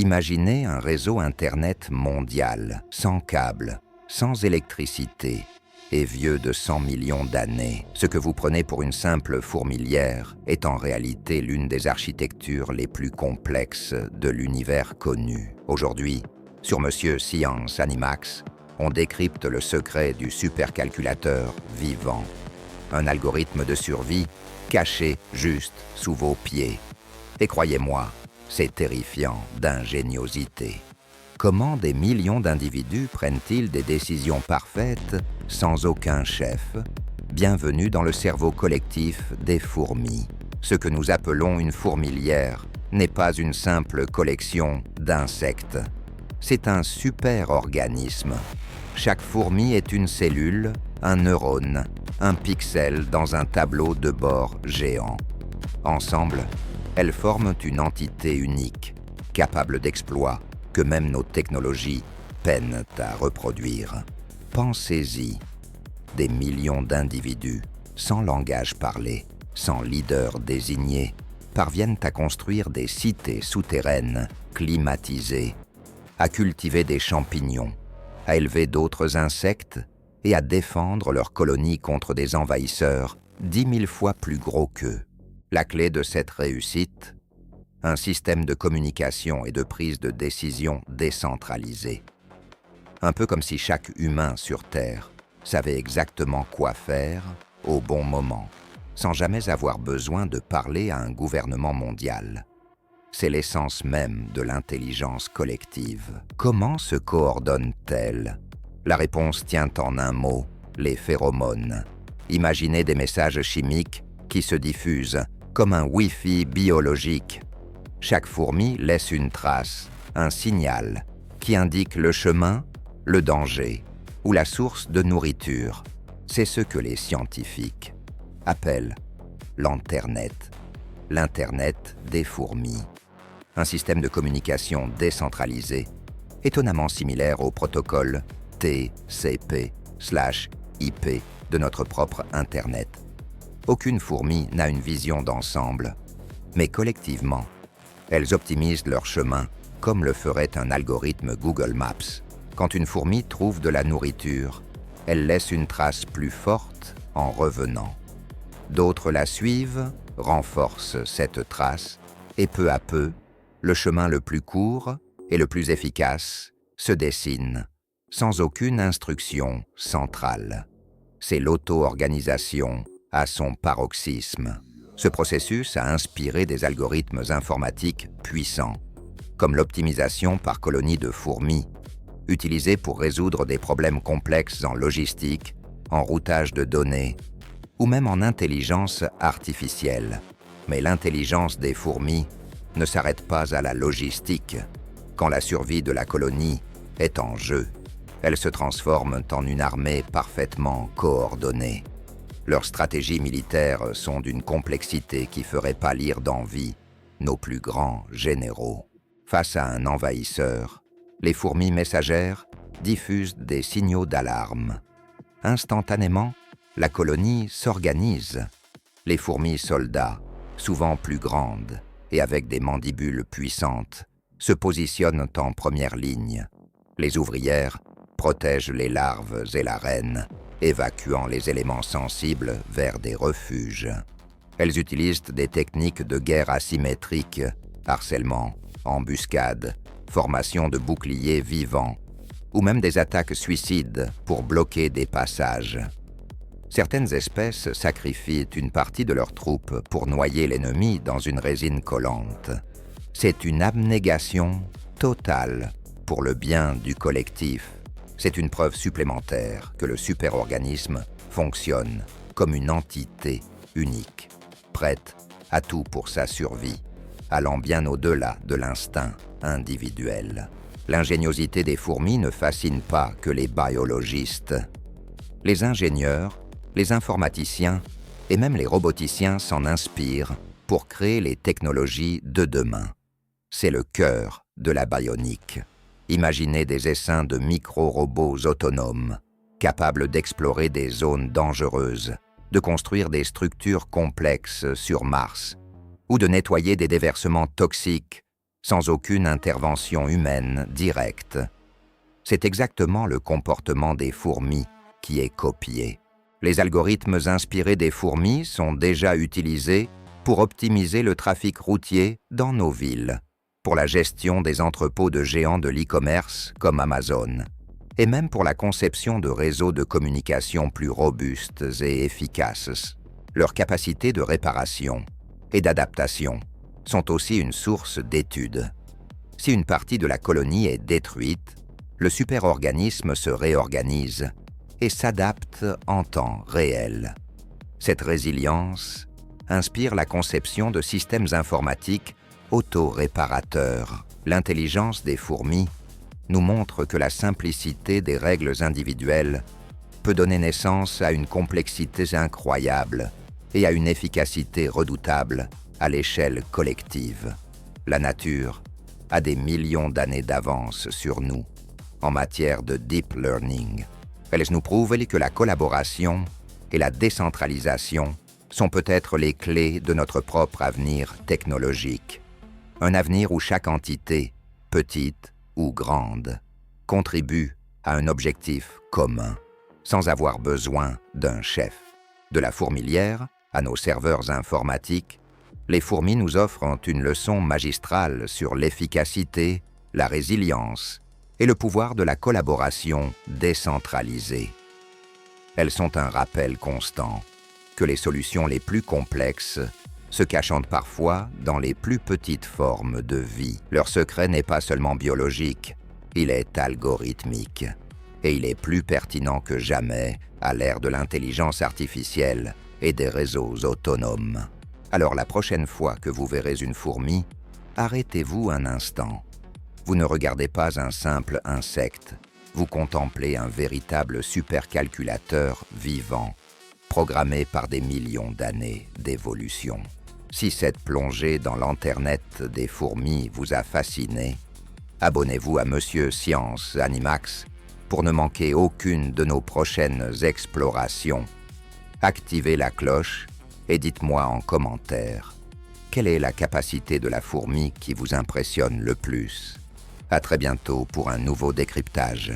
Imaginez un réseau Internet mondial, sans câble, sans électricité, et vieux de 100 millions d'années. Ce que vous prenez pour une simple fourmilière est en réalité l'une des architectures les plus complexes de l'univers connu. Aujourd'hui, sur Monsieur Science Animax, on décrypte le secret du supercalculateur vivant. Un algorithme de survie caché juste sous vos pieds. Et croyez-moi, c'est terrifiant d'ingéniosité. Comment des millions d'individus prennent-ils des décisions parfaites sans aucun chef? Bienvenue dans le cerveau collectif des fourmis. Ce que nous appelons une fourmilière n'est pas une simple collection d'insectes. C'est un super-organisme. Chaque fourmi est une cellule, un neurone, un pixel dans un tableau de bord géant. Ensemble, elles forment une entité unique, capable d'exploits que même nos technologies peinent à reproduire. Pensez-y, des millions d'individus, sans langage parlé, sans leader désigné, parviennent à construire des cités souterraines climatisées, à cultiver des champignons, à élever d'autres insectes et à défendre leurs colonies contre des envahisseurs 10 000 fois plus gros qu'eux. La clé de cette réussite, un système de communication et de prise de décision décentralisé. Un peu comme si chaque humain sur Terre savait exactement quoi faire au bon moment, sans jamais avoir besoin de parler à un gouvernement mondial. C'est l'essence même de l'intelligence collective. Comment se coordonne-t-elle? La réponse tient en un mot, les phéromones. Imaginez des messages chimiques qui se diffusent comme un Wi-Fi biologique. Chaque fourmi laisse une trace, un signal, qui indique le chemin, le danger ou la source de nourriture. C'est ce que les scientifiques appellent l'Anternet, l'Internet des fourmis. Un système de communication décentralisé, étonnamment similaire au protocole TCP/IP de notre propre Internet. Aucune fourmi n'a une vision d'ensemble, mais collectivement, elles optimisent leur chemin comme le ferait un algorithme Google Maps. Quand une fourmi trouve de la nourriture, elle laisse une trace plus forte en revenant. D'autres la suivent, renforcent cette trace, et peu à peu, le chemin le plus court et le plus efficace se dessine, sans aucune instruction centrale. C'est l'auto-organisation à son paroxysme. Ce processus a inspiré des algorithmes informatiques puissants, comme l'optimisation par colonie de fourmis, utilisée pour résoudre des problèmes complexes en logistique, en routage de données, ou même en intelligence artificielle. Mais l'intelligence des fourmis ne s'arrête pas à la logistique. Quand la survie de la colonie est en jeu, elles se transforment en une armée parfaitement coordonnée. Leurs stratégies militaires sont d'une complexité qui ferait pâlir d'envie nos plus grands généraux. Face à un envahisseur, les fourmis messagères diffusent des signaux d'alarme. Instantanément, la colonie s'organise. Les fourmis soldats, souvent plus grandes et avec des mandibules puissantes, se positionnent en première ligne. Les ouvrières protègent les larves et la reine, évacuant les éléments sensibles vers des refuges. Elles utilisent des techniques de guerre asymétrique, harcèlement, embuscade, formation de boucliers vivants, ou même des attaques suicides pour bloquer des passages. Certaines espèces sacrifient une partie de leurs troupes pour noyer l'ennemi dans une résine collante. C'est une abnégation totale pour le bien du collectif. C'est une preuve supplémentaire que le superorganisme fonctionne comme une entité unique, prête à tout pour sa survie, allant bien au-delà de l'instinct individuel. L'ingéniosité des fourmis ne fascine pas que les biologistes. Les ingénieurs, les informaticiens et même les roboticiens s'en inspirent pour créer les technologies de demain. C'est le cœur de la bionique. Imaginez des essaims de micro-robots autonomes, capables d'explorer des zones dangereuses, de construire des structures complexes sur Mars, ou de nettoyer des déversements toxiques sans aucune intervention humaine directe. C'est exactement le comportement des fourmis qui est copié. Les algorithmes inspirés des fourmis sont déjà utilisés pour optimiser le trafic routier dans nos villes, pour la gestion des entrepôts de géants de l'e-commerce comme Amazon, et même pour la conception de réseaux de communication plus robustes et efficaces. Leurs capacités de réparation et d'adaptation sont aussi une source d'études. Si une partie de la colonie est détruite, le superorganisme se réorganise et s'adapte en temps réel. Cette résilience inspire la conception de systèmes informatiques auto-réparateurs. L'intelligence des fourmis nous montre que la simplicité des règles individuelles peut donner naissance à une complexité incroyable et à une efficacité redoutable à l'échelle collective. La nature a des millions d'années d'avance sur nous en matière de deep learning. Elle nous prouve que la collaboration et la décentralisation sont peut-être les clés de notre propre avenir technologique. Un avenir où chaque entité, petite ou grande, contribue à un objectif commun, sans avoir besoin d'un chef. De la fourmilière à nos serveurs informatiques, les fourmis nous offrent une leçon magistrale sur l'efficacité, la résilience et le pouvoir de la collaboration décentralisée. Elles sont un rappel constant que les solutions les plus complexes se cachent parfois dans les plus petites formes de vie. Leur secret n'est pas seulement biologique, il est algorithmique. Et il est plus pertinent que jamais à l'ère de l'intelligence artificielle et des réseaux autonomes. Alors la prochaine fois que vous verrez une fourmi, arrêtez-vous un instant. Vous ne regardez pas un simple insecte, vous contemplez un véritable supercalculateur vivant, programmé par des millions d'années d'évolution. Si cette plongée dans l'Internet des fourmis vous a fasciné, abonnez-vous à Monsieur Science Animax pour ne manquer aucune de nos prochaines explorations. Activez la cloche et dites-moi en commentaire, quelle est la capacité de la fourmi qui vous impressionne le plus? À très bientôt pour un nouveau décryptage.